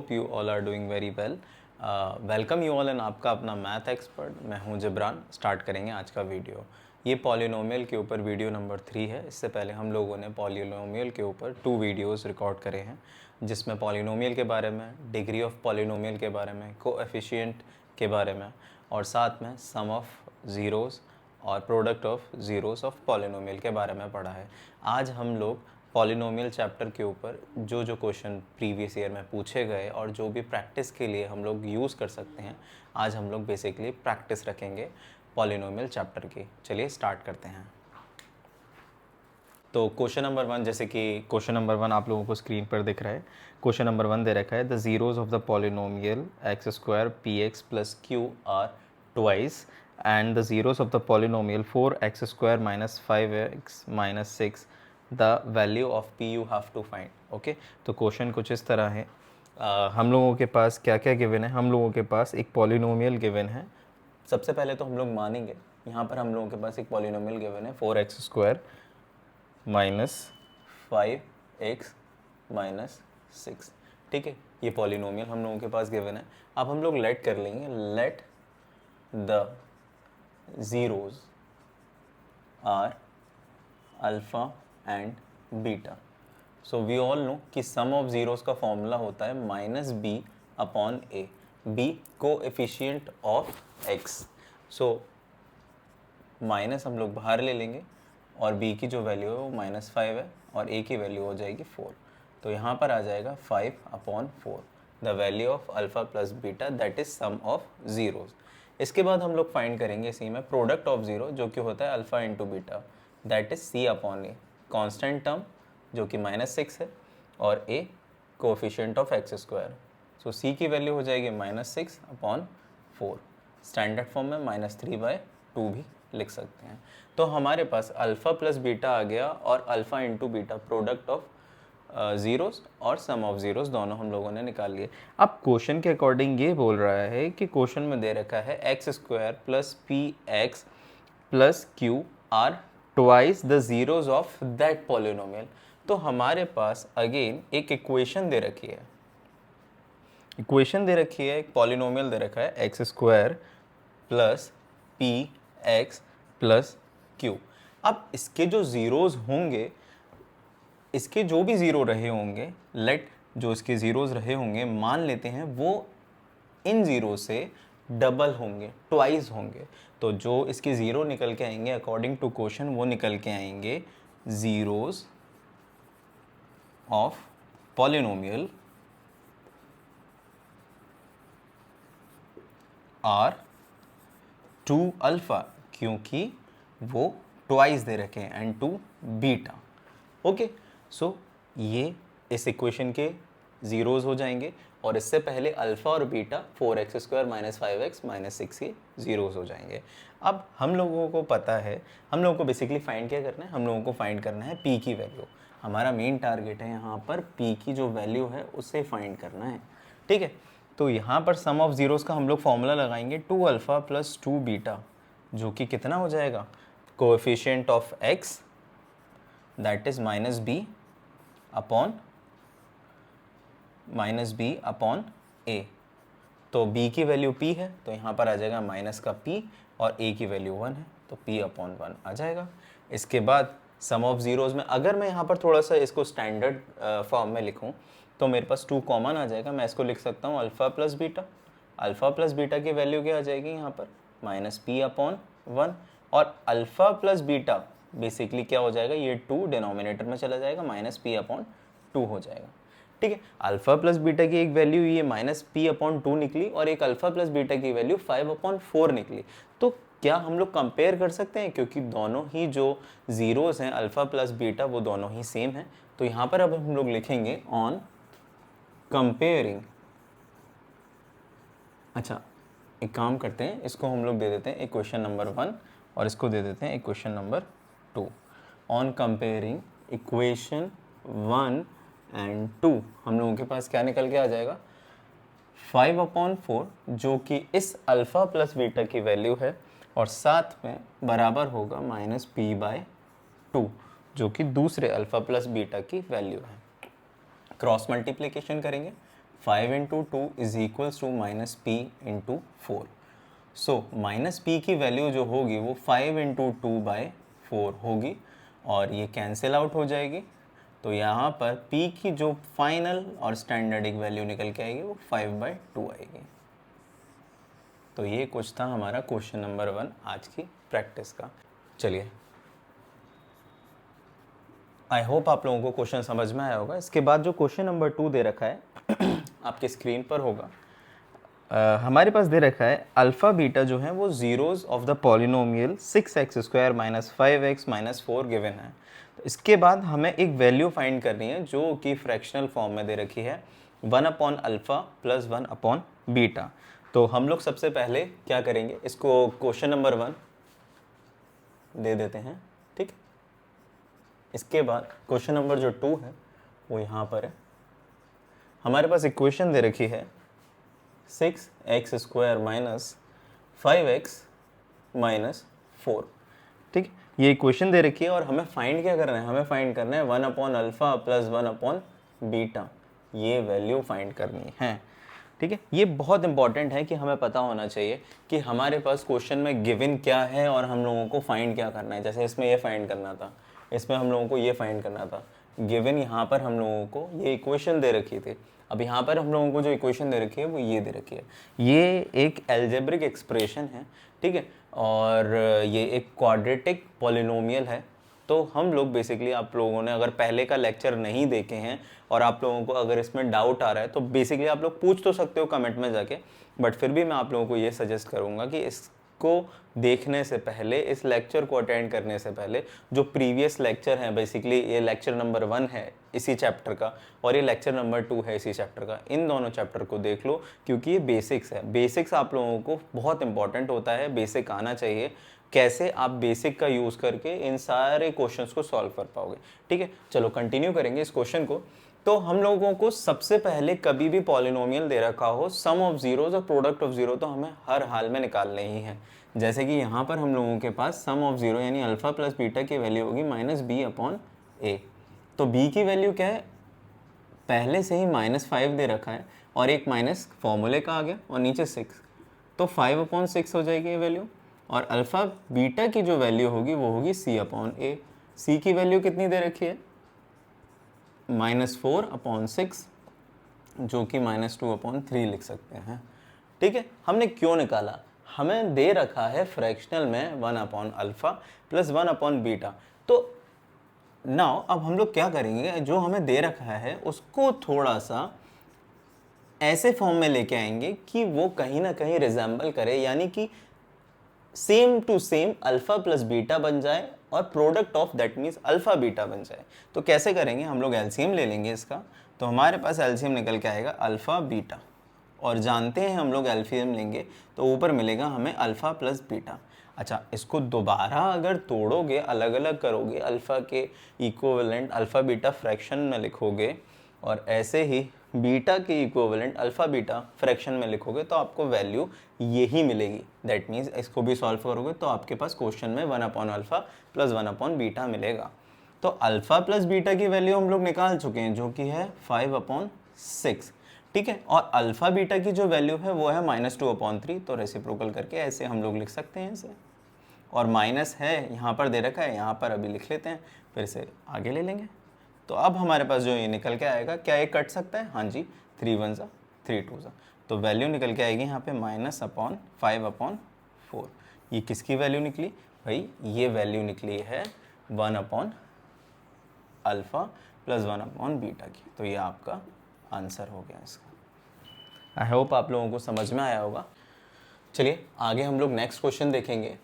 Hope you all are doing very well. Welcome you all and आपका अपना math expert मैं हूं Jibran. Start करेंगे आज का वीडियो। ये पॉलिनोमियल के ऊपर वीडियो नंबर 3 है। इससे पहले हम लोगों ने पॉलिनोमियल के ऊपर 2 वीडियोस रिकॉर्ड करे हैं, जिसमें पॉलिनोमियल के बारे में, डिग्री ऑफ पॉलिनोमियल के बारे में, कोएफिशिएंट के बारे में और साथ में सम ऑफ ज़ीरोज़ और product of zeros of polynomial के बारे में पढ़ा है। आज हम लोग पॉलिनोमियल चैप्टर के ऊपर जो जो क्वेश्चन प्रीवियस ईयर में पूछे गए और जो भी प्रैक्टिस के लिए हम लोग यूज़ कर सकते हैं, आज हम लोग बेसिकली प्रैक्टिस रखेंगे पॉलिनोमियल चैप्टर की। चलिए स्टार्ट करते हैं। तो क्वेश्चन नंबर 1, जैसे कि क्वेश्चन नंबर 1 आप लोगों को स्क्रीन पर दिख रहा है। क्वेश्चन नंबर 1 दे रखा है the zeros of the polynomial x square p x plus q r twice and the zeros of the polynomial 4x square minus 5x minus 6 the value of p you have to find. Okay, तो question कुछ इस तरह है। हम लोगों के पास क्या क्या गिवन है? हम लोगों के पास एक पॉलिनोमियल गिवन है। सबसे पहले तो हम लोग मानेंगे यहाँ पर हम लोगों के पास एक पॉलिनोमियल गिवन है 4x square minus 5x minus 6। ठीक है, ये पॉलिनोमियल हम लोगों के पास गिवन है। अब हम लोग लेट कर लेंगे, let the zeros are alpha and beta. So we all know कि सम ऑफ ज़ीरोज़ का फॉर्मूला होता है minus b upon a, b coefficient of x. So minus हम लोग बाहर ले लेंगे और b की जो वैल्यू है वो -5 है और a की वैल्यू हो जाएगी 4। तो यहाँ पर आ जाएगा 5/4 the value of alpha plus beta that is sum of zeros. इसके बाद हम लोग फाइंड करेंगे इसी में प्रोडक्ट ऑफ ज़ीरो, जो कि होता है alpha into beta that is c upon A, constant term जो कि -6 है और a coefficient of x square. So c की वैल्यू हो जाएगी -6/4। स्टैंडर्ड फॉर्म में -3/2 भी लिख सकते हैं। तो हमारे पास अल्फ़ा प्लस बीटा आ गया और alpha into beta product of zeros और सम ऑफ ज़ीरोज़ दोनों हम लोगों ने निकाल लिए। अब क्वेश्चन के अकॉर्डिंग ये बोल रहा है कि क्वेश्चन में दे रखा है x square plus P x plus q r twice the zeros of that polynomial. तो हमारे पास अगेन एक इक्वेशन दे रखी है, एक पॉलिनोमियल दे रखा है x square plus P x plus Q. अब इसके जो ज़ीरोज़ होंगे, इसके जो भी ज़ीरो रहे होंगे, लेट जो इसके ज़ीरोज़ रहे होंगे मान लेते हैं वो इन ज़ीरो से डबल होंगे, ट्वाइस होंगे। तो जो इसके ज़ीरो निकल के आएंगे अकॉर्डिंग टू क्वेश्चन वो निकल के आएंगे zeros of polynomial are 2 alpha, क्योंकि वो ट्वाइस दे रखे हैं, एंड 2 बीटा। ओके, सो ये इस इक्वेशन के ज़ीरोज़ हो जाएंगे और इससे पहले अल्फ़ा और beta 4x square minus 5x minus 6 के ज़ीरोज़ हो जाएंगे। अब हम लोगों को पता है, हम लोगों को बेसिकली फाइंड क्या करना है, हम लोगों को फाइंड करना है p की वैल्यू। हमारा मेन टारगेट है यहाँ पर p की जो वैल्यू है उसे फाइंड करना है। ठीक है, तो यहाँ पर सम ऑफ ज़ीरोज़ का हम लोग फॉर्मूला लगाएंगे 2 अल्फ़ा प्लस 2 बीटा, जो कि कितना हो जाएगा, coefficient of x that is -b upon a। तो b की वैल्यू p है तो यहाँ पर आ जाएगा माइनस का p और a की वैल्यू 1 है तो p/1 आ जाएगा। इसके बाद सम ऑफ ज़ीरोज़ में अगर मैं यहाँ पर थोड़ा सा इसको स्टैंडर्ड फॉर्म में लिखूँ तो मेरे पास 2 कॉमन आ जाएगा। मैं इसको लिख सकता हूँ अल्फ़ा प्लस बीटा की वैल्यू क्या आ जाएगी यहाँ पर -p/1 और अल्फ़ा प्लस बीटा बेसिकली क्या हो जाएगा, ये 2 डिनोमिनेटर में चला जाएगा, -p/2 हो जाएगा। ठीक है, अल्फ़ा प्लस बीटा की एक वैल्यू ये -p/2 निकली और एक अल्फ़ा प्लस बीटा की वैल्यू 5/4 निकली। तो क्या हम लोग कंपेयर कर सकते हैं, क्योंकि दोनों ही जो ज़ीरोज़ हैं अल्फ़ा प्लस बीटा वो दोनों ही सेम हैं। तो यहाँ पर अब हम लोग लिखेंगे ऑन कंपेयरिंग। अच्छा, एक काम करते हैं, इसको हम लोग दे देते हैं इक्वेशन नंबर 1 और इसको दे देते हैं equation number 2। On comparing equation 1 and 2 हम लोगों के पास क्या निकल के आ जाएगा, 5/4 जो कि इस अल्फ़ा प्लस बीटा की वैल्यू है और साथ में बराबर होगा -p/2 जो कि दूसरे अल्फ़ा प्लस बीटा की वैल्यू है। क्रॉस मल्टीप्लिकेशन करेंगे 5 into two is equals to minus p into 4। So minus p की वैल्यू जो होगी वो 5 इंटू टू बाई 4 होगी और ये कैंसिल आउट हो जाएगी। तो यहाँ पर p की जो फाइनल और स्टैंडर्डिक वैल्यू निकल के आएगी वो 5/2 आएगी। तो ये कुछ था हमारा क्वेश्चन नंबर 1 आज की प्रैक्टिस का। चलिए, आई होप आप लोगों को क्वेश्चन समझ में आया होगा। इसके बाद जो क्वेश्चन नंबर 2 दे रखा है आपकी स्क्रीन पर होगा। हमारे पास दे रखा है अल्फ़ा बीटा जो है वो zeros of the polynomial 6x² minus 5x minus 4 given है। तो इसके बाद हमें एक वैल्यू फाइंड करनी है जो कि फ्रैक्शनल फॉर्म में दे रखी है 1/अल्फ़ा प्लस 1/बीटा। तो हम लोग सबसे पहले क्या करेंगे, इसको क्वेश्चन नंबर 1 दे देते हैं, ठीक। इसके बाद क्वेश्चन नंबर जो 2 है वो यहाँ पर है। हमारे पास इक्वेशन दे रखी है 6x² माइनस 5x माइनस 4, ठीक। ये इक्वेशन दे रखी है और हमें फाइंड क्या करना है, हमें फाइंड करना है 1/अल्फ़ा प्लस 1/बीटा, ये वैल्यू फाइंड करनी है, ठीक है। ये बहुत इंपॉर्टेंट है कि हमें पता होना चाहिए कि हमारे पास क्वेश्चन में गिवन क्या है और हम लोगों को फाइंड क्या करना है। जैसे इसमें ये फाइंड करना था, इसमें हम लोगों को ये फाइंड करना था। गिवन यहाँ पर हम लोगों को ये इक्वेशन दे रखी थी। अब यहाँ पर हम लोगों को जो इक्वेशन दे रखी है वो ये दे रखी है। ये एक एल्जेब्रिक एक्सप्रेशन है, ठीक है, और ये एक क्वाड्रेटिक पॉलिनोमियल है। तो हम लोग बेसिकली, आप लोगों ने अगर पहले का लेक्चर नहीं देखे हैं और आप लोगों को अगर इसमें डाउट आ रहा है तो बेसिकली आप लोग पूछ तो सकते हो कमेंट में जाके, बट फिर भी मैं आप लोगों को ये सजेस्ट करूँगा कि इसको देखने से पहले, इस लेक्चर को अटेंड करने से पहले, जो प्रीवियस लेक्चर हैं, बेसिकली ये लेक्चर नंबर 1 है इसी चैप्टर का और ये लेक्चर नंबर 2 है इसी चैप्टर का, इन दोनों चैप्टर को देख लो क्योंकि ये बेसिक्स है। बेसिक्स आप लोगों को बहुत इंपॉर्टेंट होता है, बेसिक आना चाहिए, कैसे आप बेसिक का यूज़ करके इन सारे क्वेश्चंस को सॉल्व कर पाओगे, ठीक है। चलो कंटिन्यू करेंगे इस क्वेश्चन को। तो हम लोगों को सबसे पहले कभी भी पॉलिनोमियल दे रखा हो, सम ऑफ जीरोज और प्रोडक्ट ऑफ जीरो तो हमें हर हाल में निकालने ही है। जैसे कि यहाँ पर हम लोगों के पास सम ऑफ जीरो यानी अल्फा प्लस बीटा की वैल्यू होगी -b/a। तो b की वैल्यू क्या है, पहले से ही -5 दे रखा है और एक माइनस फॉर्मूले का आ गया और नीचे 6, तो 5/6 हो जाएगी ये वैल्यू। और अल्फ़ा बीटा की जो वैल्यू होगी वो होगी c/a। c की वैल्यू कितनी दे रखी है, -4/6, जो कि -2/3 लिख सकते हैं, ठीक है। हमने क्यों निकाला, हमें दे रखा है फ्रैक्शनल में 1/अल्फ़ा प्लस 1/बीटा। तो नाउ अब हम लोग क्या करेंगे, जो हमें दे रखा है उसको थोड़ा सा ऐसे फॉर्म में लेके आएंगे कि वो कहीं ना कहीं रिजेंबल करे, यानी कि same to same alpha plus beta बन जाए और product of that means alpha beta बन जाए। तो कैसे करेंगे, हम लोग एलसीएम ले लेंगे इसका। तो हमारे पास एलसीएम निकल के आएगा अल्फा बीटा, और जानते हैं हम लोग एलसीएम लेंगे तो ऊपर मिलेगा हमें अल्फा प्लस बीटा। अच्छा, इसको दोबारा अगर तोड़ोगे, अलग अलग करोगे, अल्फ़ा के इक्विवेलेंट अल्फ़ा बीटा फ्रैक्शन में लिखोगे और ऐसे ही बीटा के इक्विवेलेंट अल्फ़ा बीटा फ्रैक्शन में लिखोगे तो आपको वैल्यू यही मिलेगी। दैट मीन्स इसको भी सॉल्व करोगे तो आपके पास क्वेश्चन में 1/अल्फ़ा प्लस 1/बीटा मिलेगा। तो अल्फ़ा प्लस बीटा की वैल्यू हम लोग निकाल चुके हैं जो कि है 5/6, ठीक है। और अल्फ़ा बीटा की जो वैल्यू है वो है -2/3, तो रेसिप्रोकल करके ऐसे हम लोग लिख सकते हैं इसे। और माइनस है यहाँ पर दे रखा है, यहाँ पर अभी लिख लेते हैं, फिर से आगे ले लेंगे। तो अब हमारे पास जो ये निकल के आएगा, क्या ये कट सकता है, हाँ जी, 3 1 ज़ा 3 2 ज़ा, तो वैल्यू निकल के आएगी यहाँ पे -5/4। ये किसकी वैल्यू निकली भाई, ये वैल्यू निकली है 1/अल्फ़ा प्लस 1/बीटा की। तो ये आपका आंसर हो गया इसका। आई होप आप लोगों को समझ में आया होगा। चलिए आगे हम लोग नेक्स्ट क्वेश्चन देखेंगे।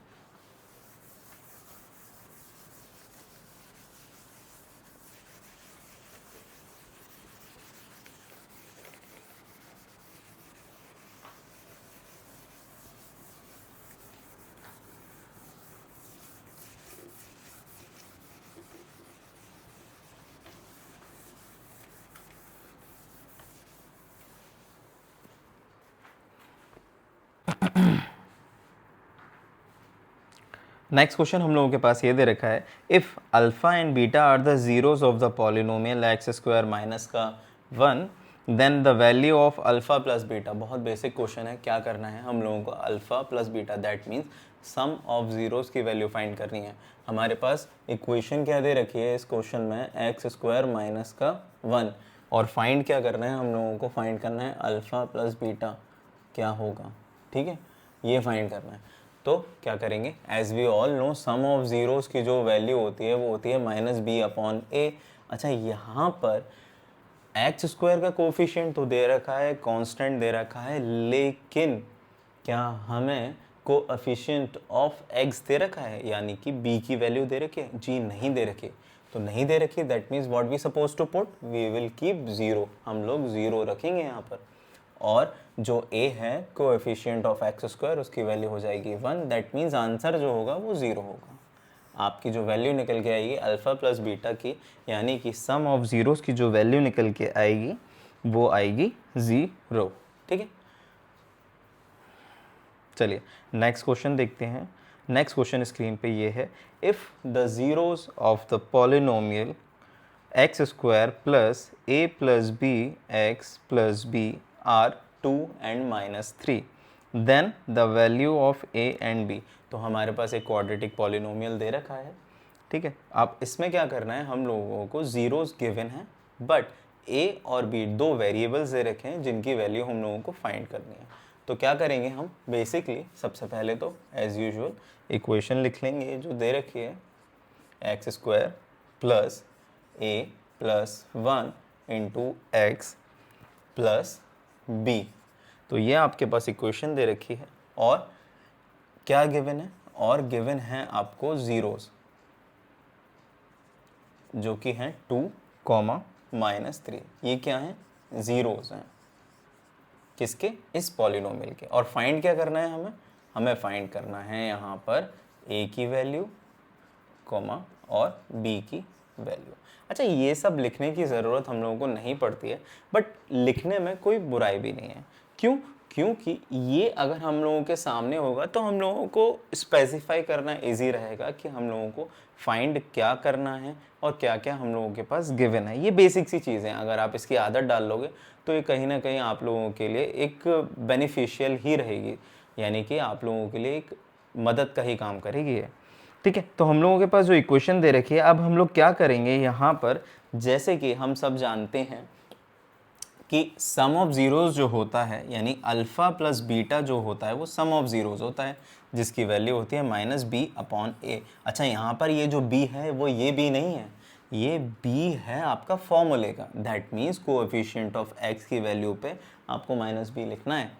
नेक्स्ट क्वेश्चन हम लोगों के पास ये दे रखा है, if alpha and beta are the zeros of the polynomial x² minus का 1 then the value of alpha plus beta, बहुत बेसिक क्वेश्चन है, क्या करना है हम लोगों को, alpha plus beta that means sum of zeros की वैल्यू फाइंड करनी है। हमारे पास इक्वेशन क्या दे रखी है इस क्वेश्चन में, एक्स स्क्वायर माइनस का 1, और फाइंड क्या करना है हम लोगों को, फाइंड करना है अल्फ़ा प्लस बीटा क्या होगा, ठीक है, ये फाइंड करना है। तो क्या करेंगे, as we all know sum of zeros की जो वैल्यू होती है वो होती है माइनस बी अपॉन ए। अच्छा, यहाँ पर एक्स स्क्वायर का कोफिशिएंट तो दे रखा है, कांस्टेंट दे रखा है, लेकिन क्या हमें कोएफिशिएंट ऑफ एक्स दे रखा है, यानी कि बी की वैल्यू दे रखी है? जी नहीं दे रखी। तो नहीं दे रखी, that means what we suppose to put, we will keep zero, हम लोग ज़ीरो रखेंगे यहाँ पर। और जो a है कोएफिशिएंट ऑफ एक्स स्क्वायर, उसकी वैल्यू हो जाएगी 1, दैट मीन्स आंसर जो होगा वो 0 होगा। आपकी जो वैल्यू निकल के आएगी अल्फ़ा प्लस बीटा की, यानी कि सम ऑफ ज़ीरोज़ की जो वैल्यू निकल के आएगी वो आएगी 0, ठीक है। चलिए नेक्स्ट क्वेश्चन देखते हैं। नेक्स्ट क्वेश्चन स्क्रीन पे ये है, if the zeros of the polynomial x square plus a plus b x plus b are 2 and -3, then the value of a and b. तो हमारे पास एक क्वाड्रेटिक पॉलिनोमियल दे रखा है, ठीक है। अब इसमें क्या करना है, हम लोगों को ज़ीरोज़ गिवन है, बट ए और बी दो वेरिएबल्स दे रखे हैं जिनकी वैल्यू हम लोगों को फाइंड करनी है। तो क्या करेंगे हम, बेसिकली सबसे पहले तो एज़ यूजुअल इक्वेशन लिख लेंगे जो दे रखी है, x square plus a plus 1 into x plus b. तो ये आपके पास इक्वेशन दे रखी है, और क्या गिवन है, और गिवन है आपको ज़ीरोज़ जो कि हैं 2, -3। ये क्या है, ज़ीरोज़ हैं, किसके, इस पॉलिनोमियल के। और फाइंड क्या करना है हमें, हमें फाइंड करना है यहाँ पर a की वैल्यू, और b की वैल्यू। अच्छा, ये सब लिखने की ज़रूरत हम लोगों को नहीं पड़ती है, बट लिखने में कोई बुराई भी नहीं है। क्यों, क्योंकि ये अगर हम लोगों के सामने होगा तो हम लोगों को स्पेसिफाई करना इजी रहेगा कि हम लोगों को फाइंड क्या करना है और क्या क्या हम लोगों के पास गिवन है। ये बेसिक सी चीज़ें हैं, अगर आप इसकी आदत डाल लोगे तो ये कहीं ना कहीं आप लोगों के लिए एक बेनिफिशियल ही रहेगी, यानी कि आप लोगों के लिए एक मदद का ही काम करेगी ये, ठीक है। तो हम लोगों के पास जो इक्वेशन दे रखी है, अब हम लोग क्या करेंगे यहाँ पर, जैसे कि हम सब जानते हैं कि सम ऑफ ज़ीरोज़ जो होता है, यानी अल्फ़ा प्लस बीटा जो होता है वो सम ऑफ ज़ीरोज़ होता है, जिसकी वैल्यू होती है -b अपॉन a। अच्छा, यहाँ पर ये जो b है वो ये b नहीं है, ये b है आपका फॉर्मूले का, that means coefficient of x की वैल्यू पे आपको -b लिखना है,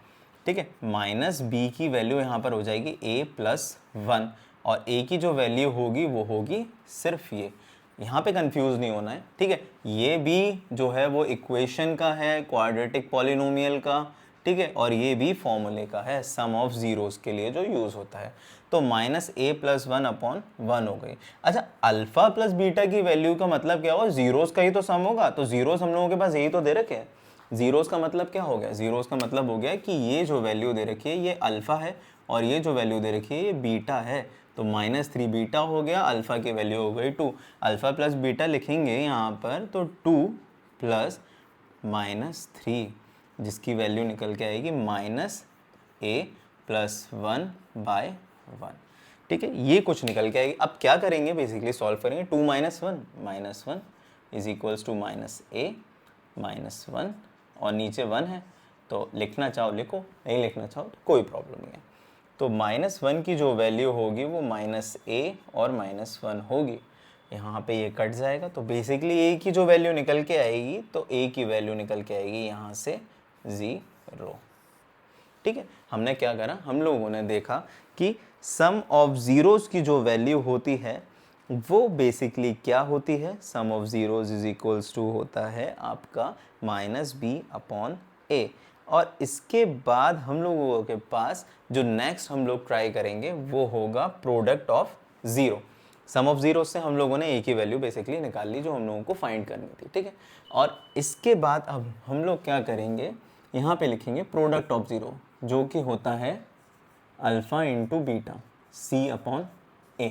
ठीक है। -b की वैल्यू यहाँ पर हो जाएगी a प्लस 1, और a की जो वैल्यू होगी वो होगी सिर्फ ये, यहाँ पे कंफ्यूज नहीं होना है, ठीक है। ये भी जो है वो इक्वेशन का है, क्वाड्रेटिक पॉलिनोमियल का, ठीक है, और ये भी फॉर्मूले का है, सम ऑफ ज़ीरोज़ के लिए जो यूज़ होता है। तो -a प्लस 1 अपॉन 1 हो गई। अच्छा, अल्फ़ा प्लस बीटा की वैल्यू का मतलब क्या होगा, ज़ीरोज़ का ही तो सम होगा, तो ज़ीरोज़ हम लोगों के पास यही तो दे रखे हैं। ज़ीरोज़ का मतलब क्या हो गया, ज़ीरोज़ का मतलब हो गया कि ये जो वैल्यू दे रखी है ये अल्फ़ा है, और ये जो वैल्यू दे रखी है ये बीटा है। तो -3 बीटा हो गया, अल्फ़ा की वैल्यू हो गई 2। अल्फ़ा प्लस बीटा लिखेंगे यहाँ पर तो 2 प्लस -3, जिसकी वैल्यू निकल के आएगी -a प्लस 1/1, ठीक है। ये कुछ निकल के आएगी। अब क्या करेंगे, बेसिकली सॉल्व करेंगे, 2 - 1 इज इक्वल्स टू -a -1, और नीचे 1 है, तो लिखना चाहो लिखो, नहीं लिखना चाहो तो कोई प्रॉब्लम नहीं है। तो -1 की जो वैल्यू होगी वो -a और -1 होगी, यहाँ पे ये कट जाएगा, तो बेसिकली a की जो वैल्यू निकल के आएगी, तो a की वैल्यू निकल के आएगी यहाँ से 0, ठीक है। हमने क्या करा, हम लोगों ने देखा कि सम ऑफ ज़ीरोज़ की जो वैल्यू होती है वो बेसिकली क्या होती है, sum of zeros is equals to होता है आपका -b अपॉन a। और इसके बाद हम लोगों के पास जो नेक्स्ट हम लोग ट्राई करेंगे वो होगा product of zero. Sum of zero से हम लोगों ने a की वैल्यू बेसिकली निकाल ली जो हम लोगों को फाइंड करनी थी, ठीक है। और इसके बाद अब हम लोग क्या करेंगे, यहाँ पे लिखेंगे प्रोडक्ट ऑफ ज़ीरो, जो कि होता है alpha into beta c upon a,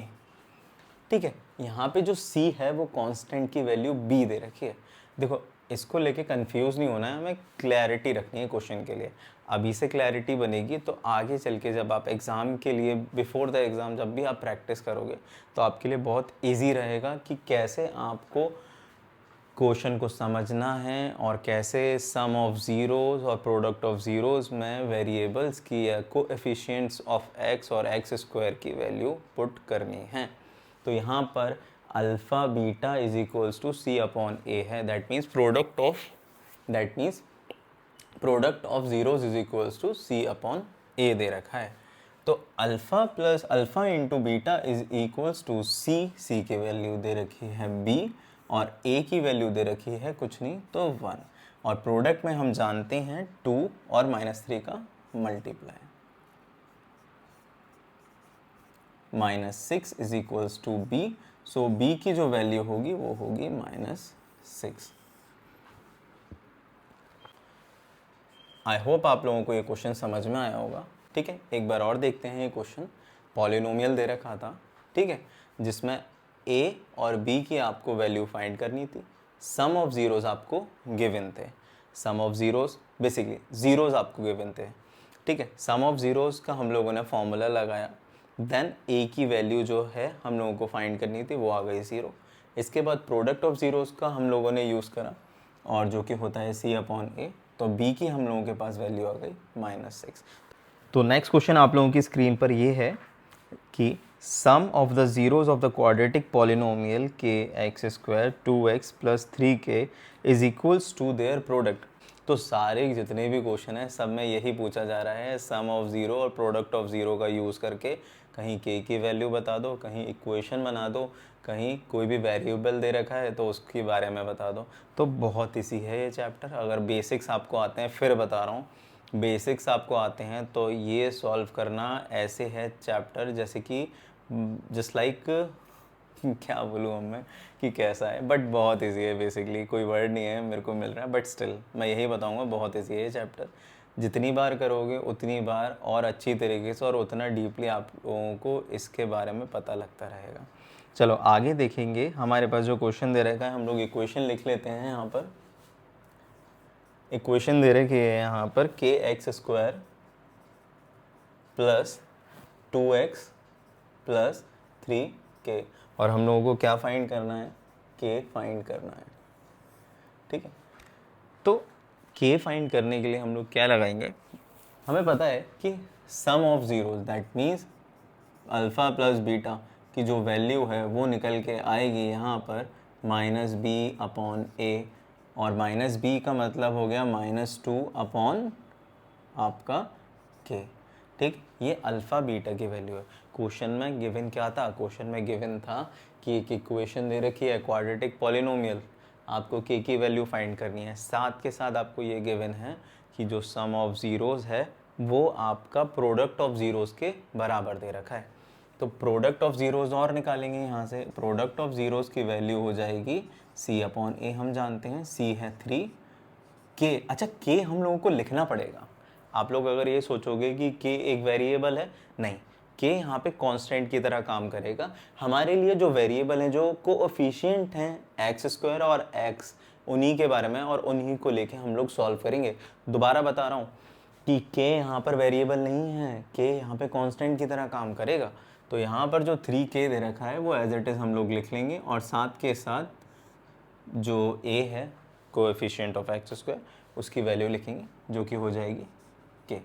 ठीक है। यहाँ पे जो c है वो कांस्टेंट की वैल्यू b दे रखी है। देखो इसको लेके कंफ्यूज नहीं होना है, हमें क्लैरिटी रखनी है क्वेश्चन के लिए। अभी से क्लैरिटी बनेगी तो आगे चल के जब आप एग्ज़ाम के लिए बिफोर द एग्ज़ाम जब भी आप प्रैक्टिस करोगे तो आपके लिए बहुत इजी रहेगा कि कैसे आपको क्वेश्चन को समझना है और कैसे सम ऑफ ज़ीरोज़ और प्रोडक्ट ऑफ ज़ीरोज़ में वेरिएबल्स की या कोएफिशिएंट्स ऑफ एक्स और एक्स स्क्वायर की वैल्यू पुट करनी है। तो यहाँ पर alpha beta is equals to c upon a है, that means product of zeros is equals to c upon a दे रखा है। तो alpha plus alpha into beta is equals to c की वैल्यू दे रखी है b और a की वैल्यू दे रखी है कुछ नहीं तो 1, और प्रोडक्ट में हम जानते हैं 2 और -3 का multiply. -6 is equals to b, so b की जो वैल्यू होगी वो होगी -6। आई होप आप लोगों को ये क्वेश्चन समझ में आया होगा। ठीक है, एक बार और देखते हैं ये क्वेश्चन। पॉलिनोमियल दे रखा था, ठीक है, जिसमें a और b की आपको वैल्यू फाइंड करनी थी। सम ऑफ ज़ीरोज़ आपको गिवन थे, सम ऑफ ज़ीरोज़ बेसिकली ज़ीरोज़ आपको गिवन थे। ठीक है, सम ऑफ ज़ीरोज़ का हम लोगों ने फॉर्मूला लगाया, देन a की वैल्यू जो है हम लोगों को फाइंड करनी थी वो आ गई 0। इसके बाद प्रोडक्ट ऑफ ज़ीरोज़ का हम लोगों ने यूज़ करा और जो कि होता है c अपॉन a, तो b की हम लोगों के पास वैल्यू आ गई -6। तो नेक्स्ट क्वेश्चन आप लोगों की स्क्रीन पर ये है कि sum of the zeros of the quadratic polynomial के x square 2x plus 3k is equals to their product. तो सारे जितने भी क्वेश्चन हैं सब में यही पूछा जा रहा है, सम ऑफ ज़ीरो और प्रोडक्ट ऑफ ज़ीरो का यूज़ करके कहीं k की वैल्यू बता दो, कहीं इक्वेशन बना दो, कहीं कोई भी वेरिएबल दे रखा है तो उसके बारे में बता दो। तो बहुत ईजी है ये चैप्टर। अगर बेसिक्स आपको आते हैं, फिर बता रहा हूँ, बेसिक्स आपको आते हैं तो ये सॉल्व करना ऐसे है चैप्टर जैसे कि जस्ट लाइक क्या बोलूँ अब मैं कि कैसा है, बट बहुत इजी है। बेसिकली कोई वर्ड नहीं है मेरे को मिल रहा है, बट स्टिल मैं यही बताऊँगा, बहुत इजी है ये चैप्टर। जितनी बार करोगे उतनी बार और अच्छी तरीके से और उतना डीपली आप लोगों को इसके बारे में पता लगता रहेगा। चलो आगे देखेंगे। हमारे पास जो क्वेश्चन दे रखा है, हम लोग इक्वेशन लिख लेते हैं। यहाँ पर इक्वेशन दे रखी है यहाँ पर के x square plus 2x plus 3k, और हम लोगों को क्या फाइंड करना है, k फाइंड करना है। ठीक है, तो k फाइंड करने के लिए हम लोग क्या लगाएंगे, हमें पता है कि sum of zeros that means alpha plus beta की जो वैल्यू है वो निकल के आएगी यहाँ पर -b अपॉन a, और -b का मतलब हो गया -2 अपॉन आपका k। ठीक, ये अल्फ़ा बीटा की वैल्यू है। क्वेश्चन में गिवन क्या था, क्वेश्चन में गिवन था कि एक इक्वेशन दे रखी है क्वाड्रेटिक पॉलिनोमियल, आपको k की वैल्यू फाइंड करनी है। साथ के साथ आपको ये गिवन है कि जो सम ऑफ ज़ीरोज़ है वो आपका प्रोडक्ट ऑफ ज़ीरोज़ के बराबर दे रखा है। तो प्रोडक्ट ऑफ ज़ीरोज़ और निकालेंगे यहाँ से। प्रोडक्ट ऑफ ज़ीरोज़ की वैल्यू हो जाएगी c अपॉन a, हम जानते हैं c है 3, k, अच्छा k हम लोगों को लिखना पड़ेगा। आप लोग अगर ये सोचोगे कि k एक वेरिएबल है, नहीं, k यहाँ पे कांस्टेंट की तरह काम करेगा। हमारे लिए जो वेरिएबल हैं, जो कोएफिशिएंट हैं एक्स स्क्वायर और x, उन्हीं के बारे में और उन्हीं को लेके हम लोग सॉल्व करेंगे। दोबारा बता रहा हूँ कि k यहाँ पर वेरिएबल नहीं है, k यहाँ पे कांस्टेंट की तरह काम करेगा। तो यहाँ पर जो 3k दे रखा है वो एज इट इज़ हम लोग लिख लेंगे, और साथ के साथ जो a है कोएफिशिएंट ऑफ एक्स स्क्वायर उसकी वैल्यू लिखेंगे जो कि हो जाएगी k।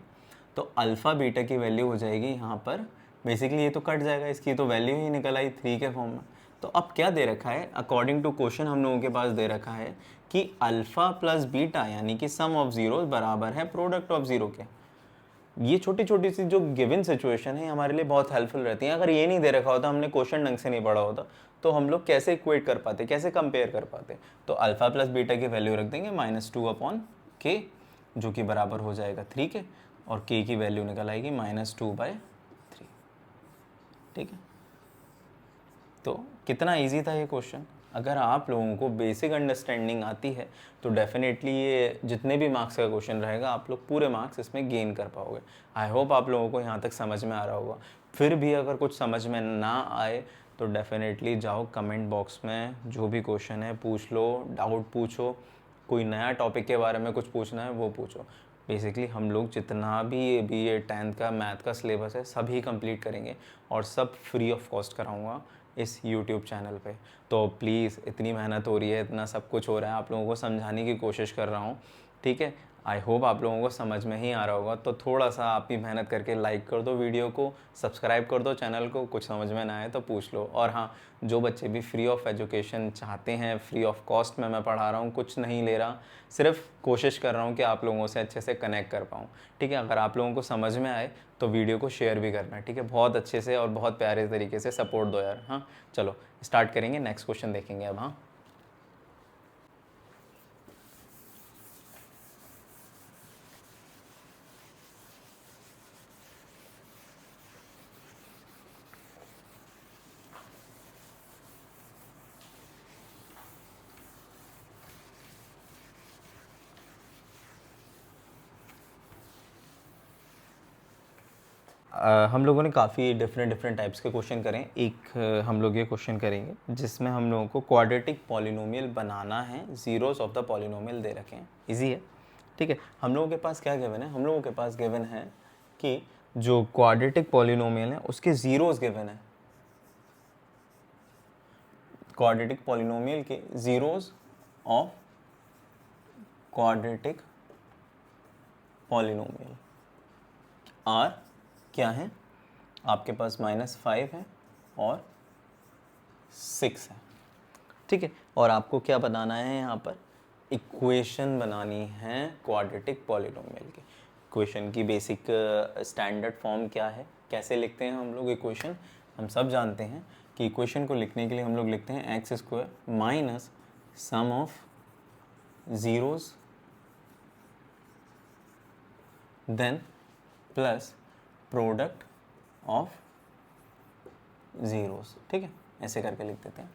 तो अल्फ़ा बीटा की वैल्यू हो जाएगी यहाँ पर, बेसिकली ये तो कट जाएगा, इसकी तो वैल्यू ही निकल आई 3 के फॉर्म में। तो अब क्या दे रखा है, अकॉर्डिंग टू क्वेश्चन हम लोगों के पास दे रखा है कि अल्फ़ा प्लस बीटा यानी कि सम ऑफ ज़ीरो बराबर है प्रोडक्ट ऑफ ज़ीरो के। ये छोटी छोटी सी जो गिवन सिचुएशन है हमारे लिए बहुत हेल्पफुल रहती हैं। अगर ये नहीं दे रखा होता, हमने क्वेश्चन ढंग से नहीं पढ़ा होता, तो हम लोग कैसे इक्वेट कर पाते, कैसे कंपेयर कर पाते। तो अल्फ़ा प्लस बीटा की वैल्यू रख देंगे -2 अपॉन k, जो कि बराबर हो जाएगा 3 के, और k की वैल्यू निकल आएगी -2/3। ठीक है, तो कितना इजी था ये क्वेश्चन। अगर आप लोगों को बेसिक अंडरस्टैंडिंग आती है तो डेफिनेटली ये जितने भी मार्क्स का क्वेश्चन रहेगा आप लोग पूरे मार्क्स इसमें गेन कर पाओगे। आई होप आप लोगों को यहाँ तक समझ में आ रहा होगा। फिर भी अगर कुछ समझ में ना आए तो डेफिनेटली जाओ कमेंट बॉक्स में, जो भी क्वेश्चन है पूछ लो, डाउट पूछो, कोई नया टॉपिक के बारे में कुछ पूछना है वो पूछो। बेसिकली हम लोग जितना भी ये 10th का मैथ का सिलेबस है सभी कंप्लीट करेंगे और सब फ्री ऑफ कॉस्ट कराऊंगा इस यूट्यूब चैनल पे। तो प्लीज़, इतनी मेहनत हो रही है, इतना सब कुछ हो रहा है, आप लोगों को समझाने की कोशिश कर रहा हूँ, ठीक है। आई होप आप लोगों को समझ में ही आ रहा होगा। तो थोड़ा सा आप भी मेहनत करके लाइक कर दो वीडियो को, सब्सक्राइब कर दो चैनल को। कुछ समझ में ना आए तो पूछ लो। और हाँ, जो बच्चे भी फ्री ऑफ एजुकेशन चाहते हैं, फ्री ऑफ कॉस्ट में मैं पढ़ा रहा हूँ, कुछ नहीं ले रहा, सिर्फ कोशिश कर रहा हूँ कि आप लोगों से अच्छे से कनेक्ट कर पाऊँ, ठीक है। अगर आप लोगों को समझ में आए तो वीडियो को शेयर भी करना, ठीक है। बहुत अच्छे से और बहुत प्यारे तरीके से सपोर्ट दो यार। हाँ, चलो स्टार्ट करेंगे, नेक्स्ट क्वेश्चन देखेंगे अब। हाँ, हम लोगों ने काफ़ी डिफरेंट टाइप्स के क्वेश्चन करें। एक हम लोग ये क्वेश्चन करेंगे जिसमें हम लोगों को क्वाड्रेटिक पॉलिनोमियल बनाना है, ज़ीरोज़ ऑफ द पॉलिनोमियल दे रखे हैं, इजी है, ठीक है। हम लोगों के पास क्या गिवन है, हम लोगों के पास गिवन है कि जो क्वाड्रेटिक पॉलिनोमियल है उसके ज़ीरोज़ गिवन है, क्वाड्रेटिक पॉलिनोमियल के zeros of quadratic polynomial are क्या है, आपके पास -5 है और 6 है, ठीक है। और आपको क्या बनाना है, यहाँ पर इक्वेशन बनानी है क्वाड्रेटिक पॉलिनोमियल की। इक्वेशन की बेसिक स्टैंडर्ड फॉर्म क्या है, कैसे लिखते हैं हम लोग इक्वेशन, हम सब जानते हैं कि इक्वेशन को लिखने के लिए हम लोग लिखते हैं x² minus sum of zeros then plus product of zeros, ठीक है। ऐसे करके लिख देते हैं।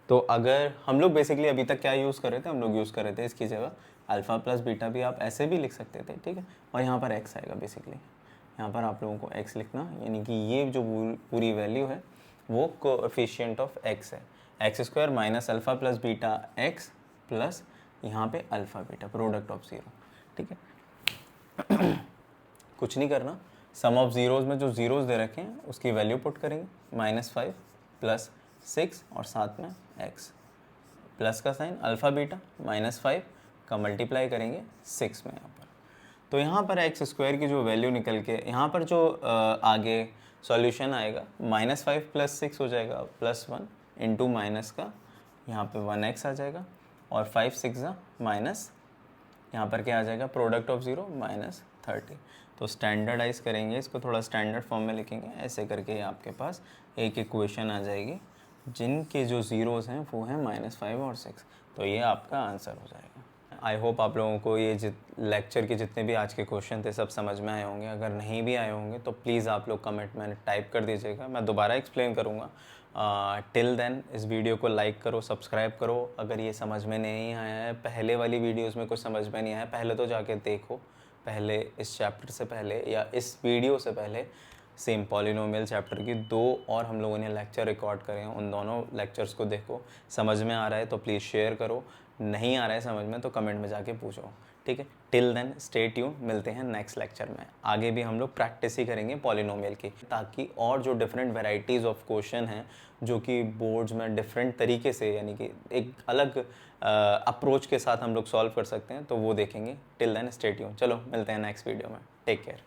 तो अगर हम लोग बेसिकली अभी तक क्या यूज़ कर रहे थे, हम लोग यूज़ कर रहे थे इसकी जगह अल्फ़ा प्लस बीटा, भी आप ऐसे भी लिख सकते थे, ठीक है। और यहाँ पर x आएगा, बेसिकली यहाँ पर आप लोगों को x लिखना, यानी कि ये जो पूरी वैल्यू है वो कोएफिशिएंट ऑफ x है, x² minus alpha plus beta x plus यहाँ पे alpha beta, product of zero, ठीक है। कुछ नहीं करना, सम ऑफ ज़ीरोज़ में जो ज़ीरोज़ दे रखे हैं उसकी वैल्यू पुट करेंगे, -5 प्लस 6 और साथ में x, प्लस का साइन, अल्फ़ा बीटा -5 का मल्टीप्लाई करेंगे 6 में यहाँ पर। तो यहाँ पर x² की जो वैल्यू निकल के यहाँ पर जो आगे सॉल्यूशन आएगा, -5 प्लस 6 हो जाएगा +1 इंटू माइनस का यहाँ पे 1x आ जाएगा, और 5 6 माइनस यहाँ पर क्या आ जाएगा, प्रोडक्ट ऑफ ज़ीरो -30। तो स्टैंडर्डाइज करेंगे इसको, थोड़ा स्टैंडर्ड फॉर्म में लिखेंगे, ऐसे करके आपके पास एक इक्वेशन आ जाएगी जिनके जो ज़ीरोज़ हैं वो हैं -5 और 6। तो ये आपका आंसर हो जाएगा। आई होप आप लोगों को ये लेक्चर के जितने भी आज के क्वेश्चन थे सब समझ में आए होंगे। अगर नहीं भी आए होंगे तो प्लीज़ आप लोग कमेंट में टाइप कर दीजिएगा, मैं दोबारा एक्सप्लेन करूँगा। टिल देन इस वीडियो को लाइक करो, सब्सक्राइब करो। अगर ये समझ में नहीं आया है, पहले वाली वीडियोस में कुछ समझ में नहीं आया, पहले तो जाके देखो, पहले इस चैप्टर से पहले या इस वीडियो से पहले सेम पॉलिनोमियल चैप्टर की 2 और हम लोगों ने लेक्चर रिकॉर्ड करे हैं, उन दोनों लेक्चर्स को देखो। समझ में आ रहा है तो प्लीज़ शेयर करो, नहीं आ रहा है समझ में तो कमेंट में जाके पूछो, ठीक है। टिल देन स्टे ट्यून, मिलते हैं नेक्स्ट लेक्चर में। आगे भी हम लोग प्रैक्टिस ही करेंगे पॉलिनोमियल की, ताकि और जो डिफरेंट वेराइटीज़ ऑफ क्वेश्चन हैं जो कि बोर्ड्स में डिफरेंट तरीके से, यानी कि एक अलग अप्रोच के साथ हम लोग सॉल्व कर सकते हैं, तो वो देखेंगे। टिल देन स्टे ट्यून, चलो मिलते हैं नेक्स्ट वीडियो में, टेक केयर।